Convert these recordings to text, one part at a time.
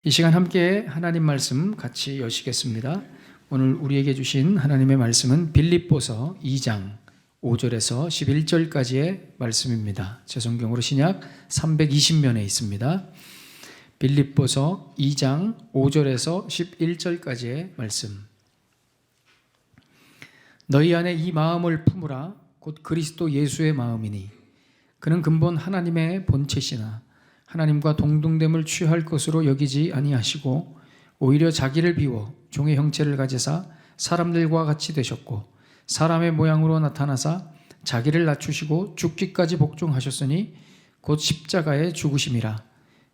이 시간 함께 하나님 말씀 같이 여시겠습니다. 오늘 우리에게 주신 하나님의 말씀은 빌립보서 2장 5절에서 11절까지의 말씀입니다. 제 성경으로 신약 320면에 있습니다. 빌립보서 2장 5절에서 11절까지의 말씀. 너희 안에 이 마음을 품으라. 곧 그리스도 예수의 마음이니 그는 근본 하나님의 본체시나 하나님과 동등됨을 취할 것으로 여기지 아니하시고 오히려 자기를 비워 종의 형체를 가지사 사람들과 같이 되셨고 사람의 모양으로 나타나사 자기를 낮추시고 죽기까지 복종하셨으니 곧 십자가의 죽으심이라.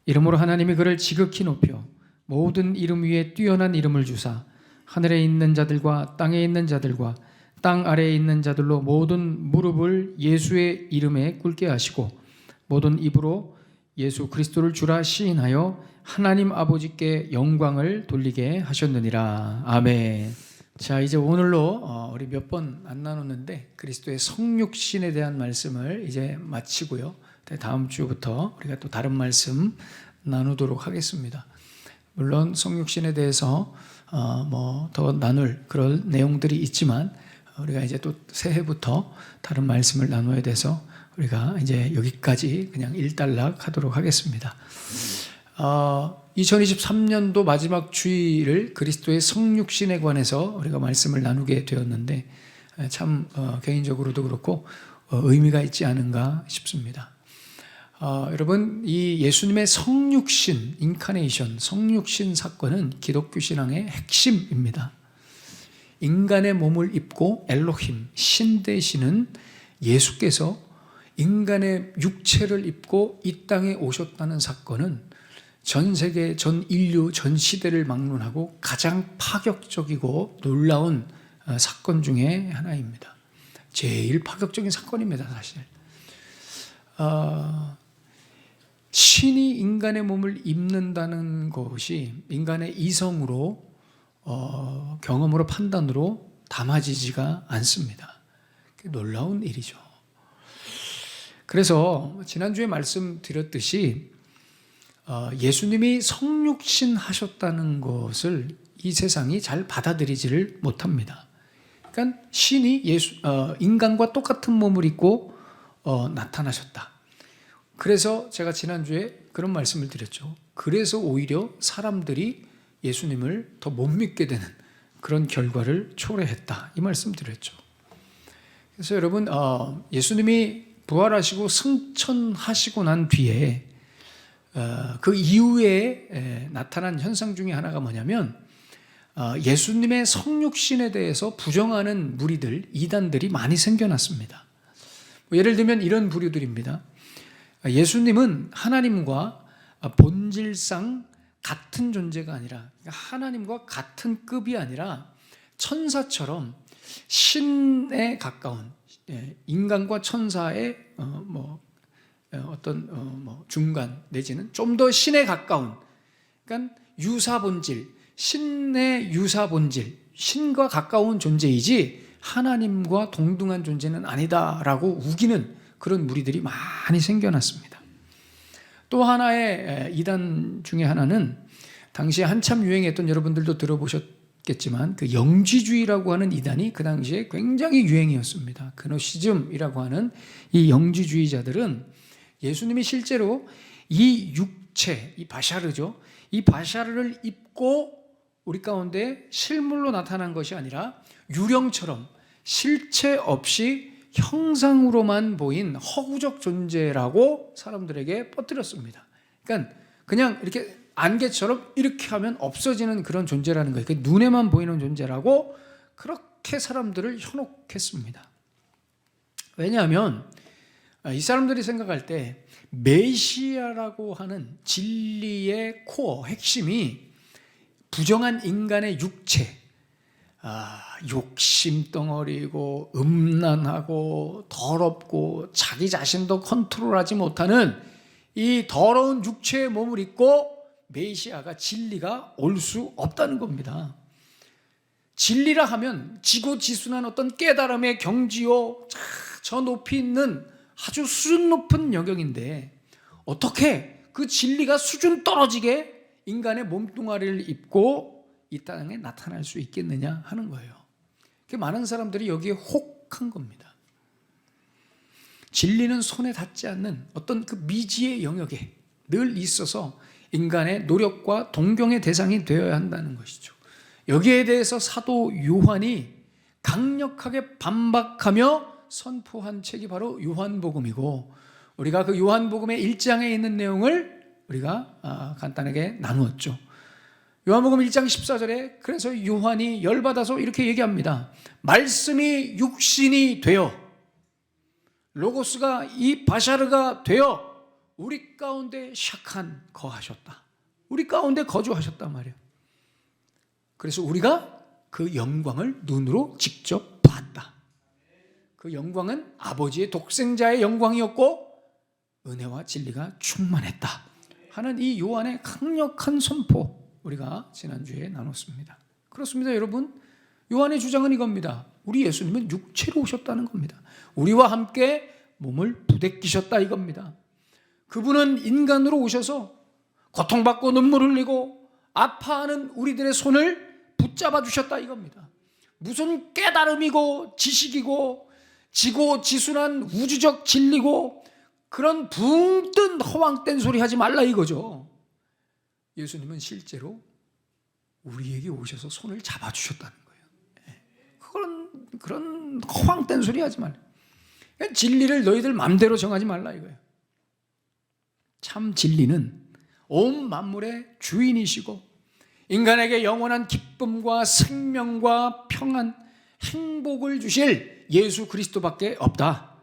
이러므로 하나님이 그를 지극히 높여 모든 이름 위에 뛰어난 이름을 주사 하늘에 있는 자들과 땅에 있는 자들과 땅 아래에 있는 자들로 모든 무릎을 예수의 이름에 꿇게 하시고 모든 입으로 예수 그리스도를 주라 시인하여 하나님 아버지께 영광을 돌리게 하셨느니라. 아멘. 자, 이제 오늘로 우리 몇 번 안 나눴는데 그리스도의 성육신에 대한 말씀을 이제 마치고요. 다음 주부터 우리가 또 다른 말씀 나누도록 하겠습니다. 물론 성육신에 대해서 더 나눌 그런 내용들이 있지만 우리가 이제 또 새해부터 다른 말씀을 나눠야 돼서 우리가 이제 여기까지 그냥 일단락 하도록 하겠습니다. 2023년도 마지막 주일을 그리스도의 성육신에 관해서 우리가 말씀을 나누게 되었는데 참 개인적으로도 그렇고 의미가 있지 않은가 싶습니다. 여러분, 이 예수님의 성육신, 인카네이션, 성육신 사건은 기독교 신앙의 핵심입니다. 인간의 몸을 입고 엘로힘, 신 되시는 예수께서 인간의 육체를 입고 이 땅에 오셨다는 사건은 전 세계, 전 인류, 전 시대를 막론하고 가장 파격적이고 놀라운 사건 중에 하나입니다. 제일 파격적인 사건입니다, 사실. 신이 인간의 몸을 입는다는 것이 인간의 이성으로 경험으로 판단으로 담아지지가 않습니다. 놀라운 일이죠. 그래서 지난주에 말씀드렸듯이 예수님이 성육신 하셨다는 것을 이 세상이 잘 받아들이지를 못합니다. 그러니까 신이 인간과 똑같은 몸을 입고 나타나셨다. 그래서 제가 지난주에 그런 말씀을 드렸죠. 그래서 오히려 사람들이 예수님을 더 못 믿게 되는 그런 결과를 초래했다. 이 말씀 드렸죠. 그래서 여러분, 예수님이 부활하시고 승천하시고 난 뒤에 그 이후에 나타난 현상 중에 하나가 뭐냐면 예수님의 성육신에 대해서 부정하는 무리들, 이단들이 많이 생겨났습니다. 예를 들면 이런 부류들입니다. 예수님은 하나님과 본질상 같은 존재가 아니라 하나님과 같은 급이 아니라 천사처럼 신에 가까운 인간과 천사의 중간 내지는 좀 더 신에 가까운, 그러니까 유사본질, 신의 유사본질, 신과 가까운 존재이지 하나님과 동등한 존재는 아니다라고 우기는 그런 무리들이 많이 생겨났습니다. 또 하나의 이단 중에 하나는 당시에 한참 유행했던, 여러분들도 들어보셨겠지만 그 영지주의라고 하는 이단이 그 당시에 굉장히 유행이었습니다. 그노시즘이라고 하는 이 영지주의자들은 예수님이 실제로 이 육체, 이 바샤르죠. 이 바샤르를 입고 우리 가운데 실물로 나타난 것이 아니라 유령처럼 실체 없이 형상으로만 보인 허구적 존재라고 사람들에게 퍼뜨렸습니다. 그러니까 그냥 이렇게 안개처럼 이렇게 하면 없어지는 그런 존재라는 거예요. 눈에만 보이는 존재라고 그렇게 사람들을 현혹했습니다. 왜냐하면 이 사람들이 생각할 때 메시아라고 하는 진리의 코어, 핵심이 부정한 인간의 육체, 욕심덩어리고 음란하고 더럽고 자기 자신도 컨트롤하지 못하는 이 더러운 육체의 몸을 입고 메시아가, 진리가 올 수 없다는 겁니다. 진리라 하면 지고지순한 어떤 깨달음의 경지요, 저 높이 있는 아주 수준 높은 영역인데 어떻게 그 진리가 수준 떨어지게 인간의 몸뚱아리를 입고 이 땅에 나타날 수 있겠느냐 하는 거예요. 많은 사람들이 여기에 혹한 겁니다. 진리는 손에 닿지 않는 어떤 그 미지의 영역에 늘 있어서 인간의 노력과 동경의 대상이 되어야 한다는 것이죠. 여기에 대해서 사도 요한이 강력하게 반박하며 선포한 책이 바로 요한복음이고, 우리가 그 요한복음의 1장에 있는 내용을 우리가 간단하게 나누었죠. 요한복음 1장 14절에 그래서 요한이 열받아서 이렇게 얘기합니다. 말씀이 육신이 되어, 로고스가 이 바샤르가 되어 우리 가운데 샤칸 거하셨다. 우리 가운데 거주하셨단 말이에요. 그래서 우리가 그 영광을 눈으로 직접 봤다. 그 영광은 아버지의 독생자의 영광이었고 은혜와 진리가 충만했다 하는 이 요한의 강력한 선포, 우리가 지난주에 나눴습니다. 그렇습니다, 여러분. 요한의 주장은 이겁니다. 우리 예수님은 육체로 오셨다는 겁니다. 우리와 함께 몸을 부대끼셨다 이겁니다. 그분은 인간으로 오셔서 고통받고 눈물 흘리고 아파하는 우리들의 손을 붙잡아 주셨다 이겁니다. 무슨 깨달음이고 지식이고 지고지순한 우주적 진리고 그런 붕 뜬 허황된 소리 하지 말라 이거죠. 예수님은 실제로 우리에게 오셔서 손을 잡아주셨다는 거예요. 그런 허황된 소리 하지 말라. 진리를 너희들 맘대로 정하지 말라 이거예요. 참 진리는 온 만물의 주인이시고 인간에게 영원한 기쁨과 생명과 평안, 행복을 주실 예수 그리스도밖에 없다.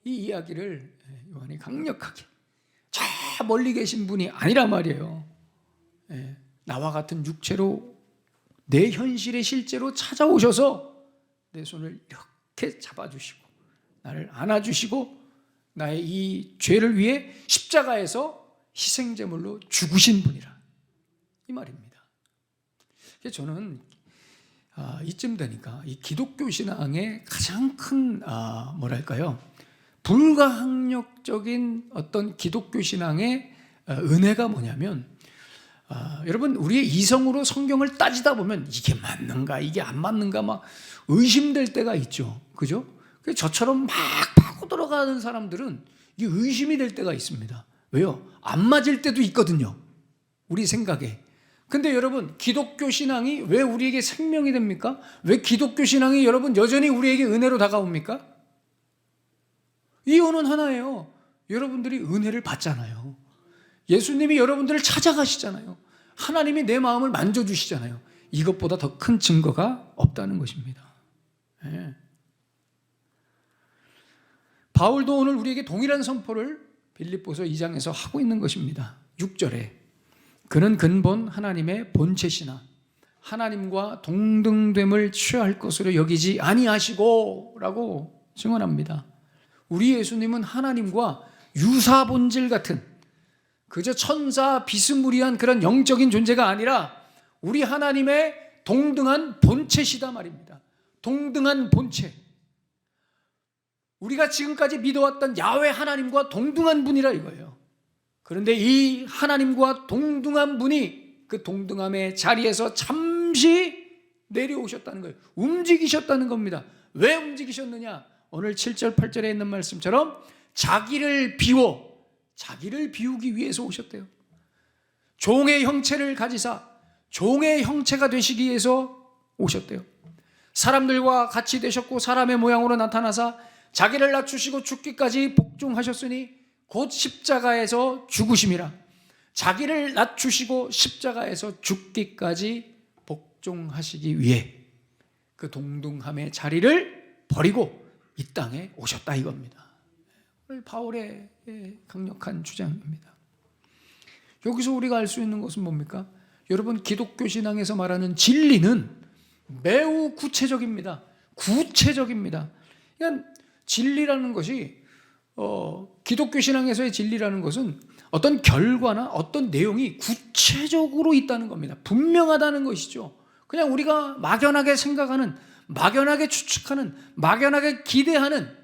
이 이야기를 요한이 강력하게, 저 멀리 계신 분이 아니란 말이에요. 나와 같은 육체로 내 현실에 실제로 찾아오셔서 내 손을 이렇게 잡아주시고 나를 안아주시고 나의 이 죄를 위해 십자가에서 희생제물로 죽으신 분이라 이 말입니다. 저는 이쯤 되니까 이 기독교 신앙의 가장 큰 뭐랄까요, 불가항력적인 어떤 기독교 신앙의 은혜가 뭐냐면, 여러분 우리의 이성으로 성경을 따지다 보면 이게 맞는가 이게 안 맞는가 막 의심될 때가 있죠. 그죠? 저처럼 막 파고 들어가는 사람들은 이게 의심이 될 때가 있습니다. 왜요? 안 맞을 때도 있거든요, 우리 생각에. 근데 여러분, 기독교 신앙이 왜 우리에게 생명이 됩니까? 왜 기독교 신앙이 여러분 여전히 우리에게 은혜로 다가옵니까? 이유는 하나예요. 여러분들이 은혜를 받잖아요. 예수님이 여러분들을 찾아가시잖아요. 하나님이 내 마음을 만져주시잖아요. 이것보다 더 큰 증거가 없다는 것입니다. 네. 바울도 오늘 우리에게 동일한 선포를 빌립보서 2장에서 하고 있는 것입니다. 6절에 그는 근본 하나님의 본체시나 하나님과 동등됨을 취할 것으로 여기지 아니하시고 라고 증언합니다. 우리 예수님은 하나님과 유사 본질 같은 그저 천사 비스무리한 그런 영적인 존재가 아니라 우리 하나님의 동등한 본체시다 말입니다. 동등한 본체. 우리가 지금까지 믿어왔던 야훼 하나님과 동등한 분이라 이거예요. 그런데 이 하나님과 동등한 분이 그 동등함의 자리에서 잠시 내려오셨다는 거예요. 움직이셨다는 겁니다. 왜 움직이셨느냐? 오늘 7절 8절에 있는 말씀처럼 자기를 비우기 위해서 오셨대요. 종의 형체를 가지사 종의 형체가 되시기 위해서 오셨대요. 사람들과 같이 되셨고 사람의 모양으로 나타나사 자기를 낮추시고 죽기까지 복종하셨으니 곧 십자가에서 죽으심이라. 자기를 낮추시고 십자가에서 죽기까지 복종하시기 위해 그 동등함의 자리를 버리고 이 땅에 오셨다 이겁니다. 오늘 바울의 강력한 주장입니다. 여기서 우리가 알 수 있는 것은 뭡니까? 여러분, 기독교 신앙에서 말하는 진리는 매우 구체적입니다. 구체적입니다. 그러니까 진리라는 것이 기독교 신앙에서의 진리라는 것은 어떤 결과나 어떤 내용이 구체적으로 있다는 겁니다. 분명하다는 것이죠. 그냥 우리가 막연하게 생각하는, 막연하게 추측하는, 막연하게 기대하는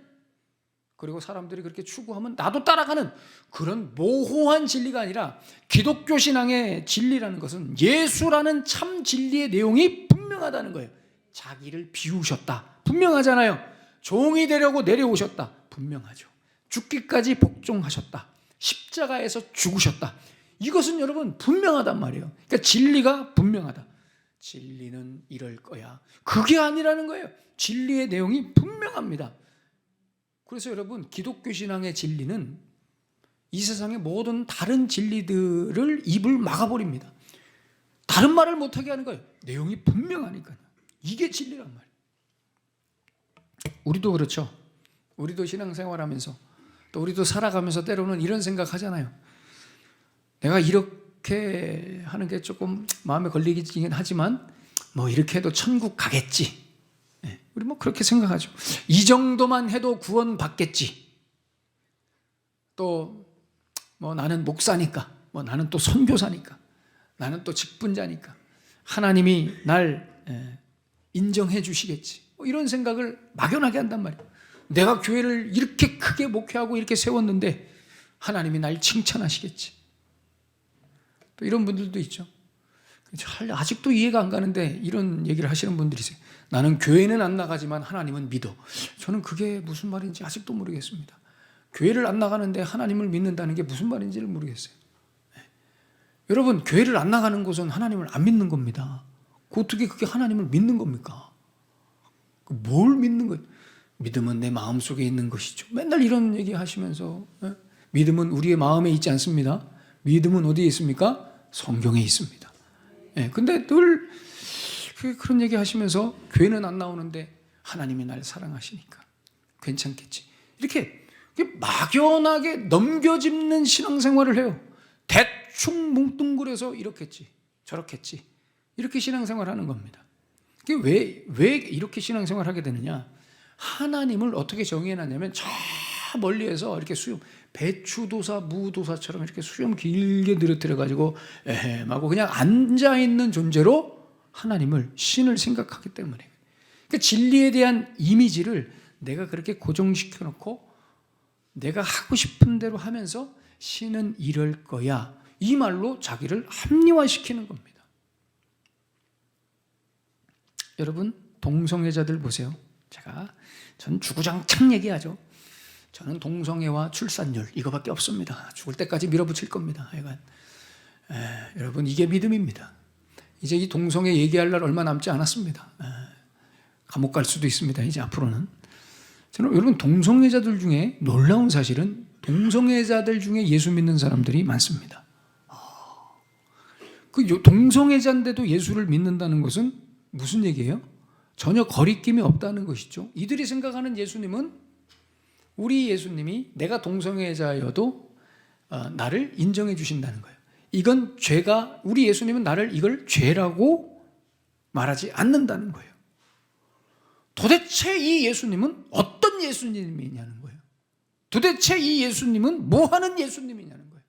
그리고 사람들이 그렇게 추구하면 나도 따라가는 그런 모호한 진리가 아니라 기독교 신앙의 진리라는 것은 예수라는 참 진리의 내용이 분명하다는 거예요. 자기를 비우셨다. 분명하잖아요. 종이 되려고 내려오셨다. 분명하죠. 죽기까지 복종하셨다. 십자가에서 죽으셨다. 이것은 여러분 분명하단 말이에요. 그러니까 진리가 분명하다. 진리는 이럴 거야. 그게 아니라는 거예요. 진리의 내용이 분명합니다. 그래서 여러분 기독교 신앙의 진리는 이 세상의 모든 다른 진리들을 입을 막아버립니다. 다른 말을 못하게 하는 거예요. 내용이 분명하니까요. 이게 진리란 말이에요. 우리도 그렇죠. 우리도 신앙생활하면서 또 우리도 살아가면서 때로는 이런 생각하잖아요. 내가 이렇게 하는 게 조금 마음에 걸리긴 하지만 뭐 이렇게 해도 천국 가겠지. 우리 뭐 그렇게 생각하죠. 이 정도만 해도 구원 받겠지. 또 뭐 나는 목사니까, 뭐 나는 또 선교사니까, 나는 또 직분자니까 하나님이 날 인정해 주시겠지. 뭐 이런 생각을 막연하게 한단 말이에요. 내가 교회를 이렇게 크게 목회하고 이렇게 세웠는데 하나님이 날 칭찬하시겠지. 또 이런 분들도 있죠. 아직도 이해가 안 가는데 이런 얘기를 하시는 분들이세요. 나는 교회는 안 나가지만 하나님은 믿어. 저는 그게 무슨 말인지 아직도 모르겠습니다. 교회를 안 나가는데 하나님을 믿는다는 게 무슨 말인지를 모르겠어요. 여러분, 교회를 안 나가는 것은 하나님을 안 믿는 겁니다. 어떻게 그게 하나님을 믿는 겁니까? 뭘 믿는 거예요? 믿음은 내 마음속에 있는 것이죠. 맨날 이런 얘기 하시면서 믿음은 우리의 마음에 있지 않습니다. 믿음은 어디에 있습니까? 성경에 있습니다. 근데 늘 그런 얘기 하시면서 교회는 안 나오는데 하나님이 날 사랑하시니까 괜찮겠지. 이렇게 막연하게 넘겨짚는 신앙생활을 해요. 대충 뭉뚱그려서 이렇겠지, 저렇겠지. 이렇게 신앙생활하는 겁니다. 왜 이렇게 신앙생활하게 되느냐? 하나님을 어떻게 정의해놨냐면 저 멀리에서 이렇게 수염, 배추도사, 무도사처럼 이렇게 수염 길게 늘어뜨려가지고 에헴하고 그냥 앉아있는 존재로 하나님을, 신을 생각하기 때문에. 그러니까 진리에 대한 이미지를 내가 그렇게 고정시켜 놓고 내가 하고 싶은 대로 하면서 신은 이럴 거야, 이 말로 자기를 합리화시키는 겁니다. 여러분, 동성애자들 보세요. 전 주구장창 얘기하죠. 저는 동성애와 출산율 이거밖에 없습니다. 죽을 때까지 밀어붙일 겁니다. 여러분, 이게 믿음입니다. 이제 이 동성애 얘기할 날 얼마 남지 않았습니다. 감옥 갈 수도 있습니다. 이제 앞으로는. 저는 여러분, 동성애자들 중에 놀라운 사실은 동성애자들 중에 예수 믿는 사람들이 많습니다. 그 동성애자인데도 예수를 믿는다는 것은 무슨 얘기예요? 전혀 거리낌이 없다는 것이죠. 이들이 생각하는 예수님은, 우리 예수님이 내가 동성애자여도 나를 인정해 주신다는 거예요. 이건 죄가, 우리 예수님은 나를 이걸 죄라고 말하지 않는다는 거예요. 도대체 이 예수님은 어떤 예수님이냐는 거예요. 도대체 이 예수님은 뭐 하는 예수님이냐는 거예요.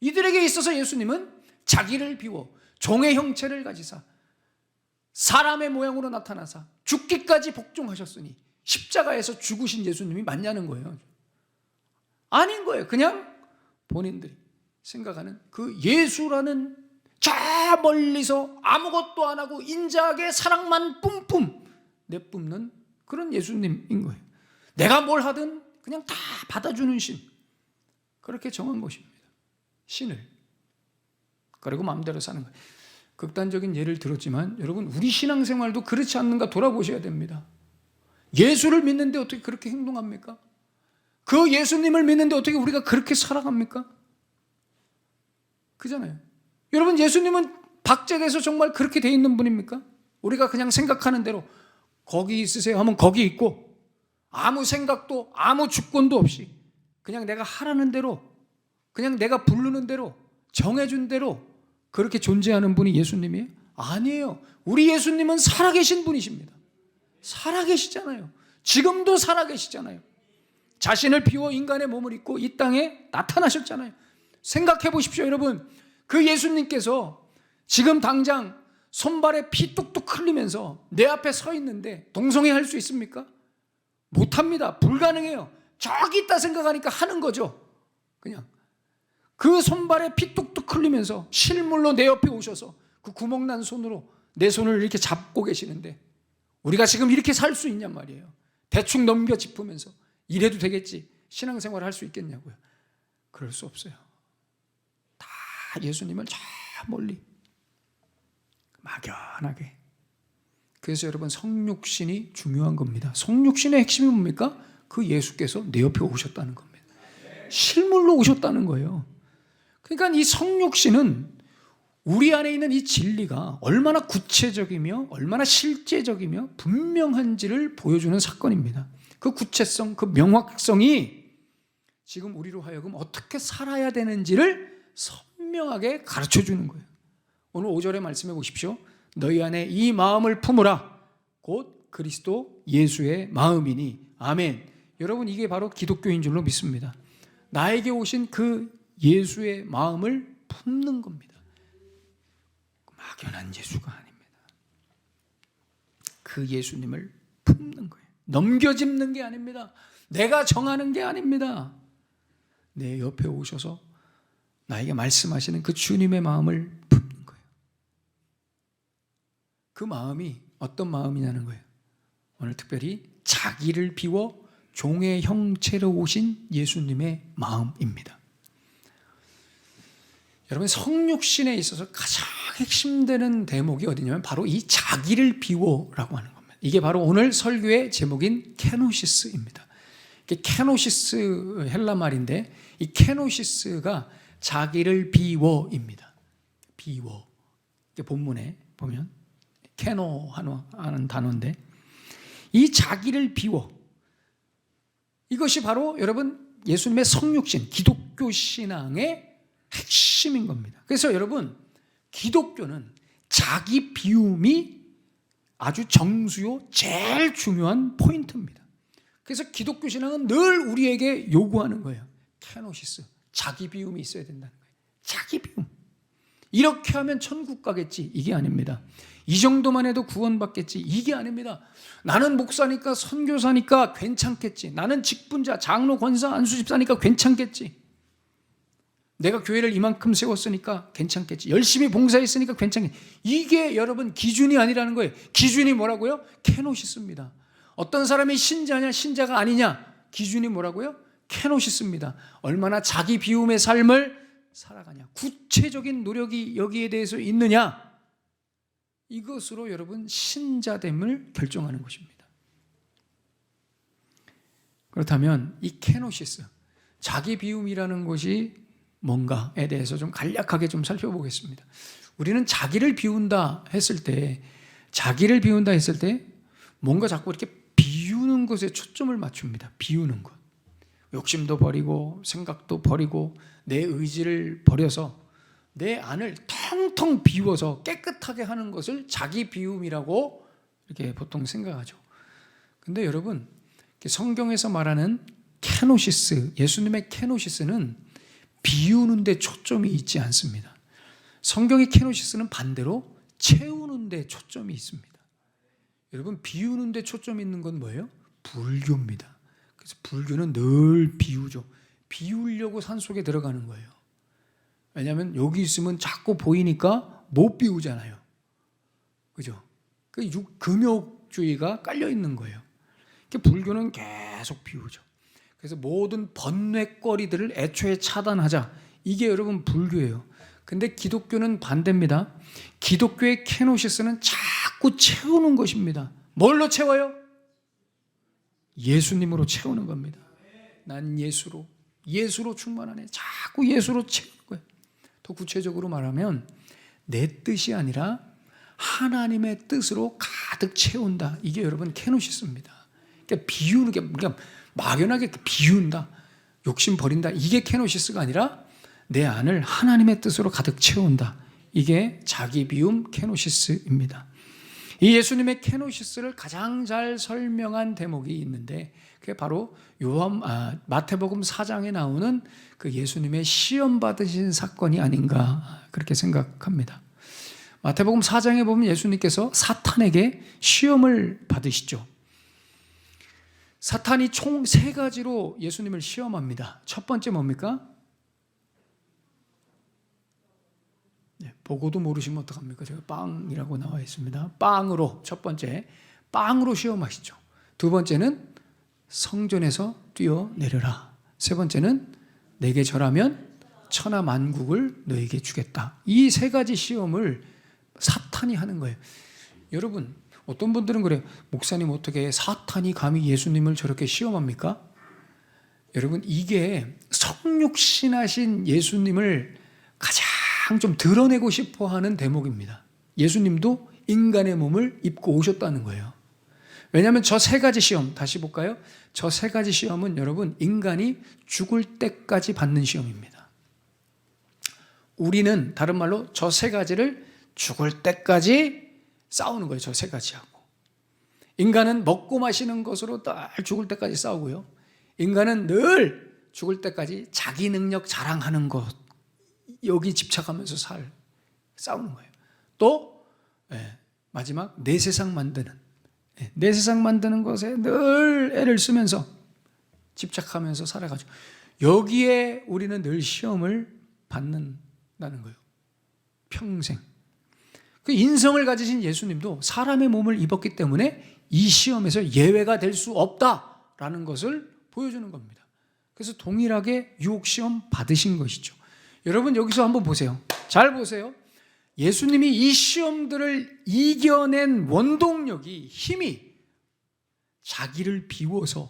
이들에게 있어서 예수님은 자기를 비워 종의 형체를 가지사 사람의 모양으로 나타나사 죽기까지 복종하셨으니 십자가에서 죽으신 예수님이 맞냐는 거예요. 아닌 거예요. 그냥 본인들이 생각하는 그 예수라는 저 멀리서 아무것도 안 하고 인자하게 사랑만 뿜뿜 내뿜는 그런 예수님인 거예요. 내가 뭘 하든 그냥 다 받아주는 신, 그렇게 정한 것입니다. 신을. 그리고 마음대로 사는 거예요. 극단적인 예를 들었지만 여러분, 우리 신앙생활도 그렇지 않는가 돌아보셔야 됩니다. 예수를 믿는데 어떻게 그렇게 행동합니까? 그 예수님을 믿는데 어떻게 우리가 그렇게 살아갑니까? 그잖아요. 여러분, 예수님은 박제돼서 정말 그렇게 돼 있는 분입니까? 우리가 그냥 생각하는 대로 거기 있으세요 하면 거기 있고 아무 생각도 아무 주권도 없이 그냥 내가 하라는 대로, 그냥 내가 부르는 대로, 정해준 대로 그렇게 존재하는 분이 예수님이에요? 아니에요. 우리 예수님은 살아계신 분이십니다. 살아계시잖아요. 지금도 살아계시잖아요. 자신을 비워 인간의 몸을 입고 이 땅에 나타나셨잖아요. 생각해 보십시오, 여러분. 그 예수님께서 지금 당장 손발에 피 뚝뚝 흘리면서 내 앞에 서 있는데 동성애 할 수 있습니까? 못합니다. 불가능해요. 저기 있다 생각하니까 하는 거죠. 그냥 그 손발에 피 뚝뚝 흘리면서 실물로 내 옆에 오셔서 그 구멍난 손으로 내 손을 이렇게 잡고 계시는데 우리가 지금 이렇게 살 수 있냔 말이에요. 대충 넘겨 짚으면서 이래도 되겠지, 신앙생활을 할 수 있겠냐고요. 그럴 수 없어요. 다 예수님을 저 멀리 막연하게. 그래서 여러분, 성육신이 중요한 겁니다. 성육신의 핵심이 뭡니까? 그 예수께서 내 옆에 오셨다는 겁니다. 실물로 오셨다는 거예요. 그러니까 이 성육신은 우리 안에 있는 이 진리가 얼마나 구체적이며 얼마나 실제적이며 분명한지를 보여주는 사건입니다. 그 구체성, 그 명확성이 지금 우리로 하여금 어떻게 살아야 되는지를 선명하게 가르쳐주는 거예요. 오늘 5절의 말씀해 보십시오. 너희 안에 이 마음을 품으라. 곧 그리스도 예수의 마음이니. 아멘. 여러분, 이게 바로 기독교인 줄로 믿습니다. 나에게 오신 그 예수의 마음을 품는 겁니다. 막연한 예수가 아닙니다. 그 예수님을 품는 거예요. 넘겨짚는 게 아닙니다. 내가 정하는 게 아닙니다. 내 옆에 오셔서 나에게 말씀하시는 그 주님의 마음을 품는 거예요. 그 마음이 어떤 마음이냐는 거예요. 오늘 특별히 자기를 비워 종의 형체로 오신 예수님의 마음입니다. 여러분, 성육신에 있어서 가장 핵심되는 대목이 어디냐면 바로 이 자기를 비워라고 하는 겁니다. 이게 바로 오늘 설교의 제목인 케노시스입니다. 이게 케노시스 헬라 말인데 이 케노시스가 자기를 비워입니다. 비워. 이게 본문에 보면 케노 하는 단어인데 이 자기를 비워, 이것이 바로 여러분 예수님의 성육신, 기독교 신앙의 핵심인 겁니다. 그래서 여러분, 기독교는 자기 비움이 아주 정수요 제일 중요한 포인트입니다. 그래서 기독교 신앙은 늘 우리에게 요구하는 거예요. 케노시스, 자기 비움이 있어야 된다는 거예요. 자기 비움. 이렇게 하면 천국 가겠지, 이게 아닙니다. 이 정도만 해도 구원받겠지, 이게 아닙니다. 나는 목사니까 선교사니까 괜찮겠지, 나는 직분자 장로 권사 안수집사니까 괜찮겠지, 내가 교회를 이만큼 세웠으니까 괜찮겠지, 열심히 봉사했으니까 괜찮겠지, 이게 여러분 기준이 아니라는 거예요. 기준이 뭐라고요? 케노시스입니다. 어떤 사람이 신자냐 신자가 아니냐, 기준이 뭐라고요? 케노시스입니다. 얼마나 자기 비움의 삶을 살아가냐, 구체적인 노력이 여기에 대해서 있느냐, 이것으로 여러분 신자됨을 결정하는 것입니다. 그렇다면 이 케노시스, 자기 비움이라는 것이 뭔가에 대해서 좀 간략하게 좀 살펴보겠습니다. 우리는 자기를 비운다 했을 때 뭔가 자꾸 이렇게 비우는 것에 초점을 맞춥니다. 비우는 것. 욕심도 버리고 생각도 버리고 내 의지를 버려서 내 안을 텅텅 비워서 깨끗하게 하는 것을 자기 비움이라고 이렇게 보통 생각하죠. 근데 여러분, 성경에서 말하는 케노시스, 예수님의 케노시스는 비우는 데 초점이 있지 않습니다. 성경의 케노시스는 반대로 채우는 데 초점이 있습니다. 여러분, 비우는 데 초점이 있는 건 뭐예요? 불교입니다. 그래서 불교는 늘 비우죠. 비우려고 산속에 들어가는 거예요. 왜냐하면 여기 있으면 자꾸 보이니까 못 비우잖아요. 그죠? 그 금욕주의가 깔려 있는 거예요. 불교는 계속 비우죠. 그래서 모든 번뇌거리들을 애초에 차단하자, 이게 여러분 불교예요. 근데 기독교는 반대입니다. 기독교의 케노시스는 자꾸 채우는 것입니다. 뭘로 채워요? 예수님으로 채우는 겁니다. 난 예수로 충만하네. 자꾸 예수로 채우는 거예요. 더 구체적으로 말하면 내 뜻이 아니라 하나님의 뜻으로 가득 채운다. 이게 여러분 케노시스입니다. 그러니까 비우는 게, 그러니까 막연하게 비운다, 욕심 버린다, 이게 케노시스가 아니라 내 안을 하나님의 뜻으로 가득 채운다. 이게 자기 비움 케노시스입니다. 이 예수님의 케노시스를 가장 잘 설명한 대목이 있는데 그게 바로 마태복음 4장에 나오는 그 예수님의 시험 받으신 사건이 아닌가 그렇게 생각합니다. 마태복음 4장에 보면 예수님께서 사탄에게 시험을 받으시죠. 사탄이 총 3가지로 예수님을 시험합니다. 첫 번째 뭡니까? 보고도 모르시면 어떡합니까? 제가 빵이라고 나와 있습니다. 빵으로, 첫 번째 빵으로 시험하시죠. 두 번째는 성전에서 뛰어내려라. 세 번째는 내게 절하면 천하 만국을 너에게 주겠다. 이 3가지 시험을 사탄이 하는 거예요. 여러분, 어떤 분들은 그래요. 목사님, 어떻게 사탄이 감히 예수님을 저렇게 시험합니까? 여러분, 이게 성육신하신 예수님을 가장 좀 드러내고 싶어 하는 대목입니다. 예수님도 인간의 몸을 입고 오셨다는 거예요. 왜냐하면 저 3가지 시험, 다시 볼까요? 저 3가지 시험은 여러분, 인간이 죽을 때까지 받는 시험입니다. 우리는 다른 말로 저 3가지를 죽을 때까지 싸우는 거예요. 저 3가지하고. 인간은 먹고 마시는 것으로 늘 죽을 때까지 싸우고요. 인간은 늘 죽을 때까지 자기 능력 자랑하는 것, 여기 집착하면서 싸우는 거예요. 또 마지막 내 세상 만드는, 내 세상 만드는 것에 늘 애를 쓰면서 집착하면서 살아가지고, 여기에 우리는 늘 시험을 받는다는 거예요. 평생. 그 인성을 가지신 예수님도 사람의 몸을 입었기 때문에 이 시험에서 예외가 될 수 없다라는 것을 보여주는 겁니다. 그래서 동일하게 유혹시험 받으신 것이죠. 여러분, 여기서 한번 보세요. 잘 보세요. 예수님이 이 시험들을 이겨낸 원동력이, 힘이 자기를 비워서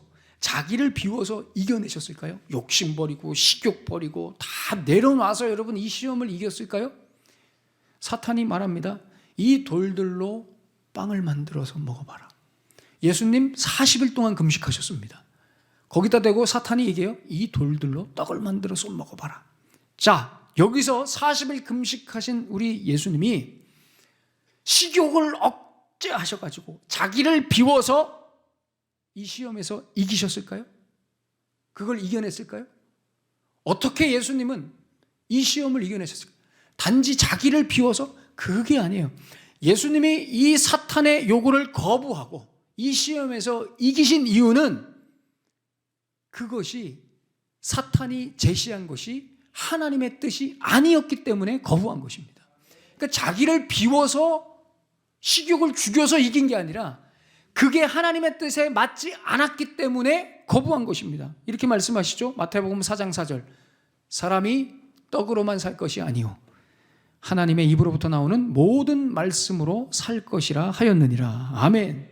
이겨내셨을까요? 욕심 버리고 식욕 버리고 다 내려놔서 여러분 이 시험을 이겼을까요? 사탄이 말합니다. 이 돌들로 빵을 만들어서 먹어봐라. 예수님 40일 동안 금식하셨습니다. 거기다 대고 사탄이 얘기해요. 이 돌들로 떡을 만들어서 먹어봐라. 자, 여기서 40일 금식하신 우리 예수님이 식욕을 억제하셔가지고 자기를 비워서 이 시험에서 이기셨을까요? 그걸 이겨냈을까요? 어떻게 예수님은 이 시험을 이겨내셨을까요? 단지 자기를 비워서? 그게 아니에요. 예수님이 이 사탄의 요구를 거부하고 이 시험에서 이기신 이유는 그것이 사탄이 제시한 것이 하나님의 뜻이 아니었기 때문에 거부한 것입니다. 그러니까 자기를 비워서 식욕을 죽여서 이긴 게 아니라 그게 하나님의 뜻에 맞지 않았기 때문에 거부한 것입니다. 이렇게 말씀하시죠. 마태복음 4장 4절. 사람이 떡으로만 살 것이 아니요 하나님의 입으로부터 나오는 모든 말씀으로 살 것이라 하였느니라. 아멘.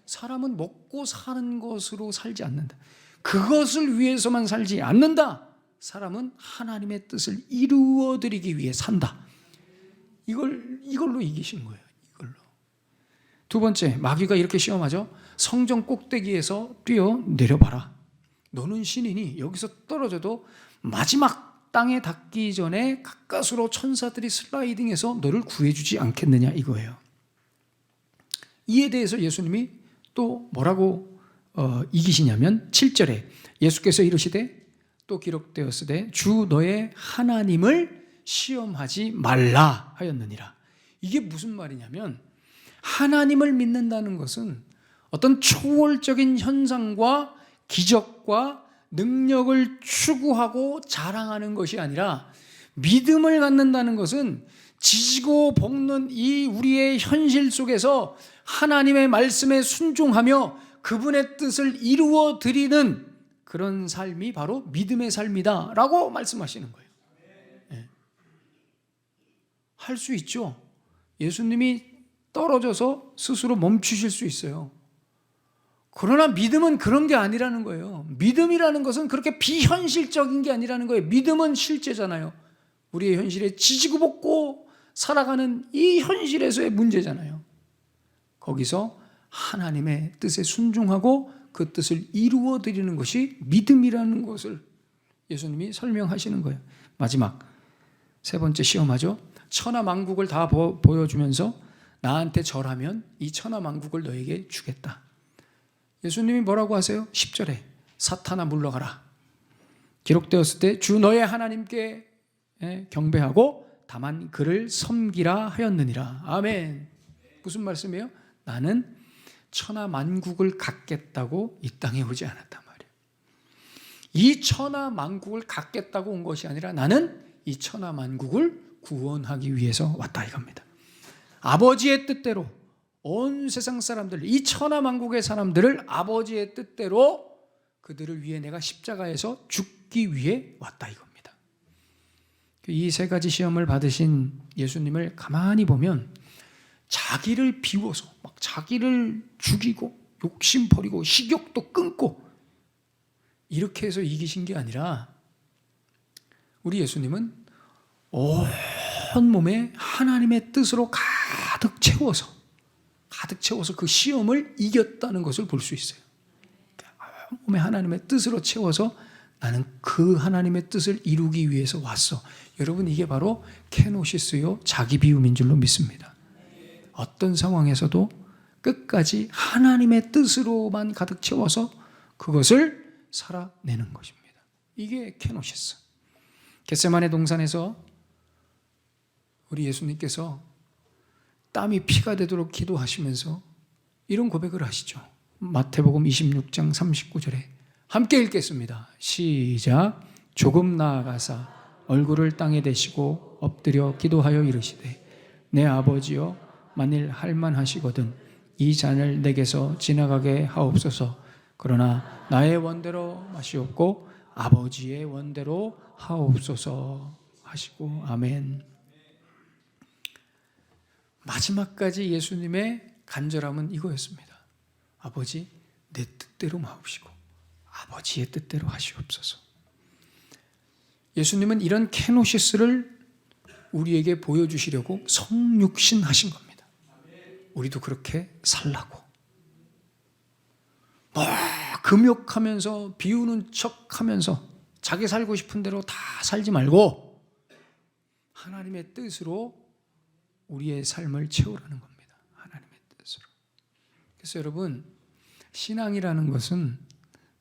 사람은 먹고 사는 것으로 살지 않는다. 그것을 위해서만 살지 않는다. 사람은 하나님의 뜻을 이루어드리기 위해 산다. 이걸로 이기신 거예요. 이걸로. 두 번째, 마귀가 이렇게 시험하죠. 성전 꼭대기에서 뛰어내려봐라. 너는 신이니 여기서 떨어져도 마지막 땅에 닿기 전에 가까스로 천사들이 슬라이딩해서 너를 구해주지 않겠느냐, 이거예요. 이에 대해서 예수님이 또 뭐라고 이기시냐면 7절에 예수께서 이르시되 또 기록되었으되 주 너의 하나님을 시험하지 말라 하였느니라. 이게 무슨 말이냐면 하나님을 믿는다는 것은 어떤 초월적인 현상과 기적과 능력을 추구하고 자랑하는 것이 아니라 믿음을 갖는다는 것은 지지고 볶는 이 우리의 현실 속에서 하나님의 말씀에 순종하며 그분의 뜻을 이루어 드리는 그런 삶이 바로 믿음의 삶이다 라고 말씀하시는 거예요. 네. 할 수 있죠. 예수님이 떨어져서 스스로 멈추실 수 있어요. 그러나 믿음은 그런 게 아니라는 거예요. 믿음이라는 것은 그렇게 비현실적인 게 아니라는 거예요. 믿음은 실제잖아요. 우리의 현실에 지지고 볶고 살아가는 이 현실에서의 문제잖아요. 거기서 하나님의 뜻에 순종하고 그 뜻을 이루어 드리는 것이 믿음이라는 것을 예수님이 설명하시는 거예요. 마지막 세 번째 시험하죠. 천하 만국을 다 보여주면서 나한테 절하면 이 천하 만국을 너에게 주겠다. 예수님이 뭐라고 하세요? 10절에 사탄아 물러가라. 기록되었을 때 주 너의 하나님께 경배하고 다만 그를 섬기라 하였느니라. 아멘. 무슨 말씀이에요? 나는 천하만국을 갖겠다고 이 땅에 오지 않았단 말이에요. 이 천하만국을 갖겠다고 온 것이 아니라 나는 이 천하만국을 구원하기 위해서 왔다 이겁니다. 아버지의 뜻대로 온 세상 사람들, 이 천하만국의 사람들을 아버지의 뜻대로 그들을 위해 내가 십자가에서 죽기 위해 왔다 이겁니다. 이 세 가지 시험을 받으신 예수님을 가만히 보면 자기를 비워서 막 자기를 죽이고 욕심 버리고 식욕도 끊고 이렇게 해서 이기신 게 아니라 우리 예수님은 온몸에 하나님의 뜻으로 가득 채워서 그 시험을 이겼다는 것을 볼 수 있어요. 온몸에 하나님의 뜻으로 채워서 나는 그 하나님의 뜻을 이루기 위해서 왔어. 여러분, 이게 바로 케노시스요 자기 비움인 줄로 믿습니다. 어떤 상황에서도 끝까지 하나님의 뜻으로만 가득 채워서 그것을 살아내는 것입니다. 이게 케노시스. 겟세마네 동산에서 우리 예수님께서 땀이 피가 되도록 기도하시면서 이런 고백을 하시죠. 마태복음 26장 39절에 함께 읽겠습니다. 시작. 조금 나아가사 얼굴을 땅에 대시고 엎드려 기도하여 이르시되 내 아버지여 만일 할만하시거든 이 잔을 내게서 지나가게 하옵소서. 그러나 나의 원대로 마시옵고 아버지의 원대로 하옵소서 하시고 아멘. 마지막까지 예수님의 간절함은 이거였습니다. 아버지, 내 뜻대로 마옵시고 아버지의 뜻대로 하시옵소서. 예수님은 이런 케노시스를 우리에게 보여주시려고 성육신 하신 겁니다. 우리도 그렇게 살라고. 금욕하면서 비우는 척하면서 자기 살고 싶은 대로 다 살지 말고 하나님의 뜻으로 우리의 삶을 채우라는 겁니다. 하나님의 뜻으로. 그래서 여러분, 신앙이라는 것은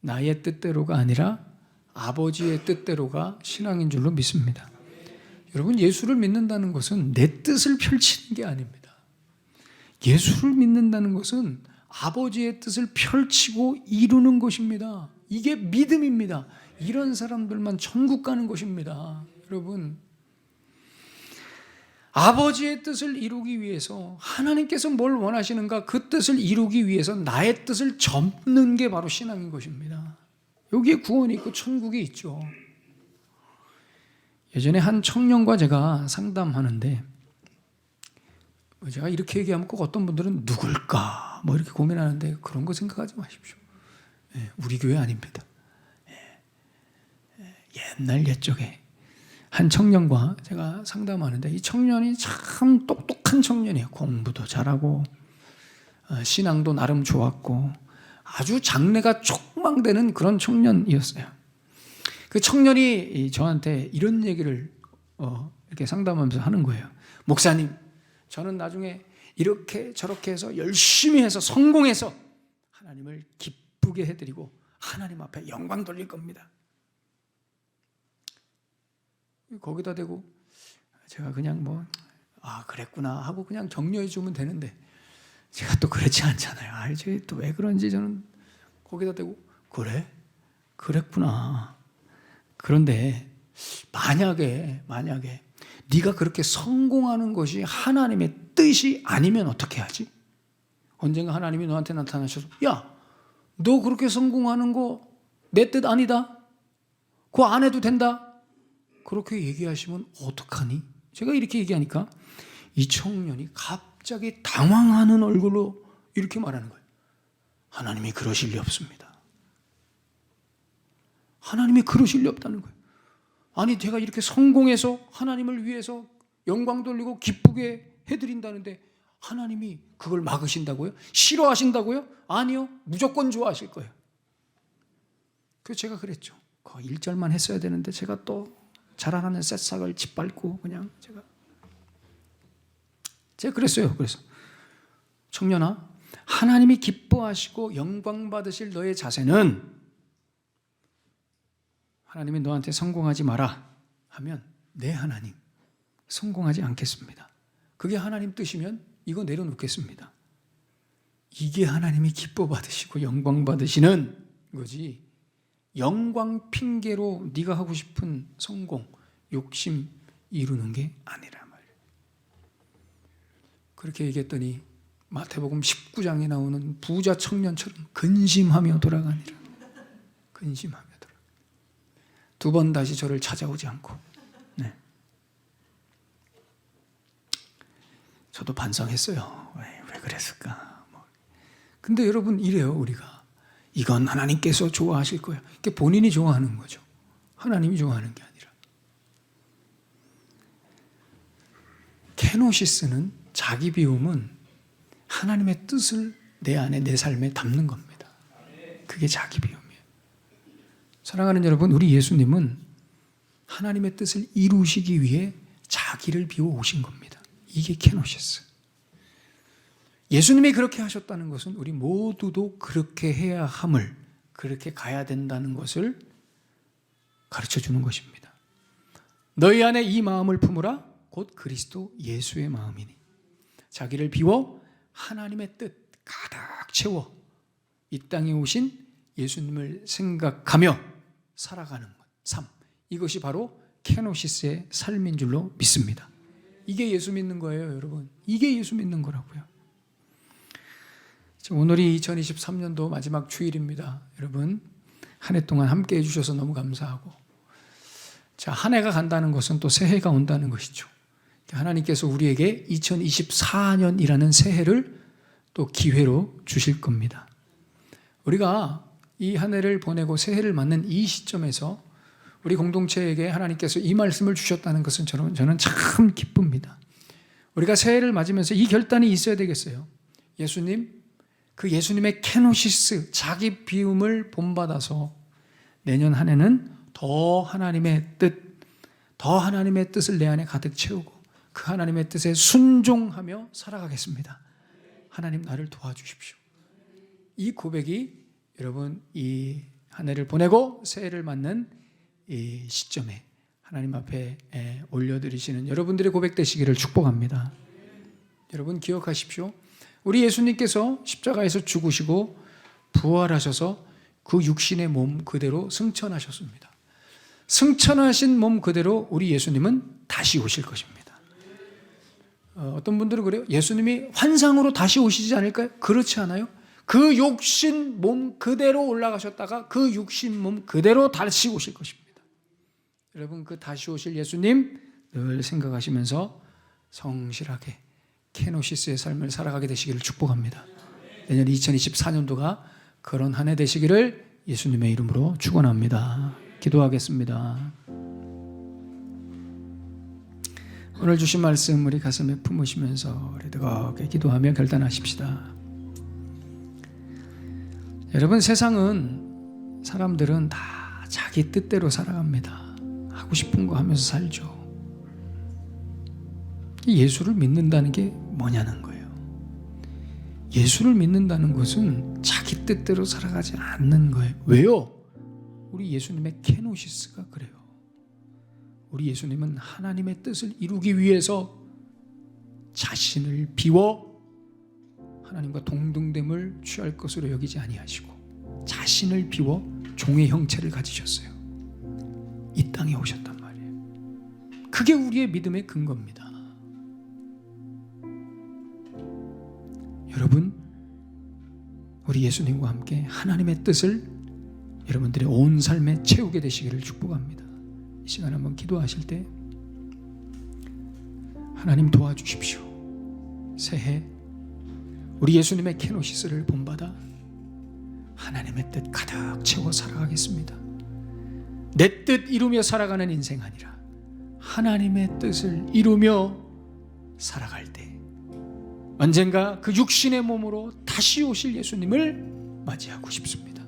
나의 뜻대로가 아니라 아버지의 뜻대로가 신앙인 줄로 믿습니다. 여러분, 예수를 믿는다는 것은 내 뜻을 펼치는 게 아닙니다. 예수를 믿는다는 것은 아버지의 뜻을 펼치고 이루는 것입니다. 이게 믿음입니다. 이런 사람들만 천국 가는 것입니다. 여러분, 아버지의 뜻을 이루기 위해서 하나님께서 뭘 원하시는가 그 뜻을 이루기 위해서 나의 뜻을 접는 게 바로 신앙인 것입니다. 여기에 구원이 있고 천국이 있죠. 예전에 한 청년과 제가 상담하는데 제가 이렇게 얘기하면 꼭 어떤 분들은 누굴까 뭐 이렇게 고민하는데 그런 거 생각하지 마십시오. 우리 교회 아닙니다. 옛날 옛적에 한 청년과 제가 상담하는데 이 청년이 참 똑똑한 청년이에요. 공부도 잘하고 신앙도 나름 좋았고 아주 장래가 촉망되는 그런 청년이었어요. 그 청년이 저한테 이런 얘기를 이렇게 상담하면서 하는 거예요. 목사님, 저는 나중에 이렇게 저렇게 해서 열심히 해서 성공해서 하나님을 기쁘게 해드리고 하나님 앞에 영광 돌릴 겁니다. 거기다 대고 제가 그냥 그랬구나 하고 그냥 격려해 주면 되는데 제가 또 그렇지 않잖아요. 제가 또 왜 그런지 저는 거기다 대고 그래? 그랬구나. 그런데 만약에 네가 그렇게 성공하는 것이 하나님의 뜻이 아니면 어떻게 하지? 언젠가 하나님이 너한테 나타나셔서 야, 너 그렇게 성공하는 거 내 뜻 아니다. 그거 안 해도 된다. 그렇게 얘기하시면 어떡하니? 제가 이렇게 얘기하니까 이 청년이 갑자기 당황하는 얼굴로 이렇게 말하는 거예요. 하나님이 그러실 리 없습니다. 하나님이 그러실 리 없다는 거예요. 아니, 제가 이렇게 성공해서 하나님을 위해서 영광 돌리고 기쁘게 해드린다는데 하나님이 그걸 막으신다고요? 싫어하신다고요? 아니요, 무조건 좋아하실 거예요. 그래서 제가 그랬죠. 그 1절만 했어야 되는데 제가 또 자라나는 새싹을 짓밟고 그냥 제가 그랬어요. 그래서 청년아, 하나님이 기뻐하시고 영광 받으실 너의 자세는 하나님이 너한테 성공하지 마라 하면 네, 하나님 성공하지 않겠습니다. 그게 하나님 뜻이면 이거 내려놓겠습니다. 이게 하나님이 기뻐 받으시고 영광 받으시는 거지, 영광 핑계로 네가 하고 싶은 성공, 욕심 이루는 게 아니란 말이에요. 그렇게 얘기했더니 마태복음 19장에 나오는 부자 청년처럼 근심하며 돌아가니라. 근심하며 돌아가. 두 번 다시 저를 찾아오지 않고. 네. 저도 반성했어요. 왜 그랬을까? 근데 여러분, 이래요. 우리가 이건 하나님께서 좋아하실 거예요. 이게 본인이 좋아하는 거죠. 하나님이 좋아하는 게 아니라. 케노시스는, 자기 비움은 하나님의 뜻을 내 안에, 내 삶에 담는 겁니다. 그게 자기 비움이에요. 사랑하는 여러분, 우리 예수님은 하나님의 뜻을 이루시기 위해 자기를 비워 오신 겁니다. 이게 케노시스. 예수님이 그렇게 하셨다는 것은 우리 모두도 그렇게 해야 함을, 그렇게 가야 된다는 것을 가르쳐 주는 것입니다. 너희 안에 이 마음을 품으라. 곧 그리스도 예수의 마음이니. 자기를 비워 하나님의 뜻 가득 채워 이 땅에 오신 예수님을 생각하며 살아가는 삶, 이것이 바로 케노시스의 삶인 줄로 믿습니다. 이게 예수 믿는 거예요, 여러분. 이게 예수 믿는 거라고요. 오늘이 2023년도 마지막 주일입니다. 여러분, 한 해 동안 함께 해주셔서 너무 감사하고, 자, 한 해가 간다는 것은 또 새해가 온다는 것이죠. 하나님께서 우리에게 2024년이라는 새해를 또 기회로 주실 겁니다. 우리가 이 한 해를 보내고 새해를 맞는 이 시점에서 우리 공동체에게 하나님께서 이 말씀을 주셨다는 것은 저는 참 기쁩니다. 우리가 새해를 맞으면서 이 결단이 있어야 되겠어요. 예수님, 그 예수님의 케노시스, 자기 비움을 본받아서 내년 한 해는 더 하나님의 뜻을 내 안에 가득 채우고 그 하나님의 뜻에 순종하며 살아가겠습니다. 하나님, 나를 도와주십시오. 이 고백이 여러분, 이 한 해를 보내고 새해를 맞는 이 시점에 하나님 앞에 올려드리시는 여러분들의 고백 되시기를 축복합니다. 여러분, 기억하십시오. 우리 예수님께서 십자가에서 죽으시고 부활하셔서 그 육신의 몸 그대로 승천하셨습니다. 승천하신 몸 그대로 우리 예수님은 다시 오실 것입니다. 어떤 분들은 그래요. 예수님이 환상으로 다시 오시지 않을까요? 그렇지 않아요? 그 육신 몸 그대로 올라가셨다가 그 육신 몸 그대로 다시 오실 것입니다. 여러분, 그 다시 오실 예수님 늘 생각하시면서 성실하게 케노시스의 삶을 살아가게 되시기를 축복합니다. 내년 2024년도가 그런 한 해 되시기를 예수님의 이름으로 축원합니다. 기도하겠습니다. 오늘 주신 말씀 우리 가슴에 품으시면서 우리 뜨겁게 기도하며 결단하십시다. 여러분, 세상은, 사람들은 다 자기 뜻대로 살아갑니다. 하고 싶은 거 하면서 살죠. 예수를 믿는다는 게 뭐냐는 거예요. 예수를 믿는다는 것은 자기 뜻대로 살아가지 않는 거예요. 왜요? 우리 예수님의 케노시스가 그래요. 우리 예수님은 하나님의 뜻을 이루기 위해서 자신을 비워 하나님과 동등됨을 취할 것으로 여기지 아니하시고 자신을 비워 종의 형체를 가지셨어요. 이 땅에 오셨단 말이에요. 그게 우리의 믿음의 근거입니다. 여러분, 우리 예수님과 함께 하나님의 뜻을 여러분들의 온 삶에 채우게 되시기를 축복합니다. 이 시간 한번 기도하실 때 하나님 도와주십시오. 새해 우리 예수님의 케노시스를 본받아 하나님의 뜻 가득 채워 살아가겠습니다. 내 뜻 이루며 살아가는 인생 아니라 하나님의 뜻을 이루며 살아갈 때 언젠가 그 육신의 몸으로 다시 오실 예수님을 맞이하고 싶습니다.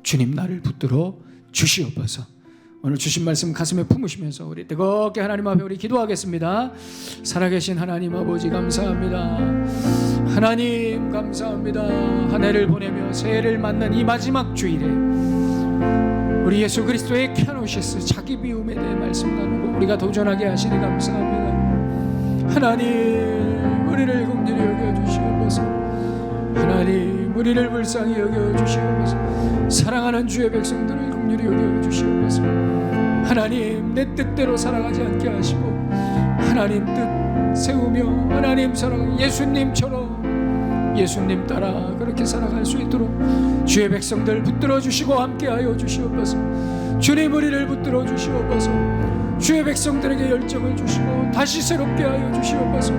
주님, 나를 붙들어 주시옵소서. 오늘 주신 말씀 가슴에 품으시면서 우리 뜨겁게 하나님 앞에 우리 기도하겠습니다. 살아계신 하나님 아버지 감사합니다. 하나님 감사합니다. 한 해를 보내며 새해를 맞는 이 마지막 주일에 우리 예수 그리스도의 케노시스, 자기 비움에 대해 말씀 나누고 우리가 도전하게 하시니 감사합니다. 하나님, 우리를 긍휼히 여겨 주시옵소서. 하나님 우리를 불쌍히 여겨 주시옵소서. 사랑하는 주의 백성들을 긍휼히 여겨 주시옵소서. 하나님, 내 뜻대로 살아가지 않게 하시고 하나님 뜻 세우며 하나님 사랑 예수님처럼 예수님 따라 그렇게 살아갈 수 있도록 주의 백성들 붙들어 주시고 함께하여 주시옵소서. 주님, 우리를 붙들어 주시옵소서. 주의 백성들에게 열정을 주시고 다시 새롭게 하여 주시옵소서.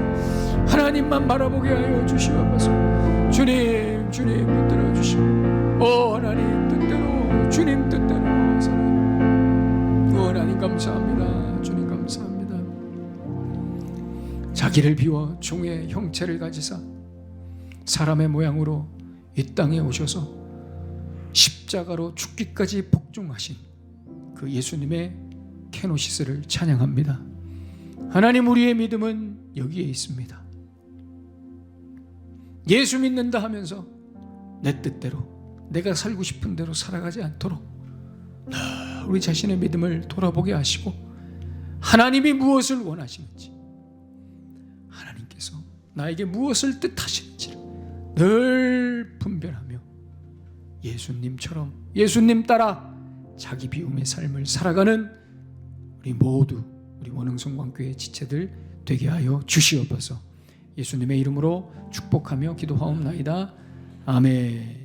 하나님만 바라보게 하여 주시옵소서. 주님 붙들어 주시고 하나님 뜻대로 주님 뜻대로 살아. 하나님 감사합니다. 주님 감사합니다. 자기를 비워 종의 형체를 가지사 사람의 모양으로 이 땅에 오셔서 십자가로 죽기까지 복종하신 그 예수님의 케노시스를 찬양합니다. 하나님, 우리의 믿음은 여기에 있습니다. 예수 믿는다 하면서 내 뜻대로 내가 살고 싶은 대로 살아가지 않도록 우리 자신의 믿음을 돌아보게 하시고 하나님이 무엇을 원하시는지, 하나님께서 나에게 무엇을 뜻하시는지를 늘 분별하며 예수님처럼 예수님 따라 자기 비움의 삶을 살아가는 우리 모두 우리 원흥성광교회 지체들 되게 하여 주시옵소서. 예수님의 이름으로 축복하며 기도하옵나이다. 아멘.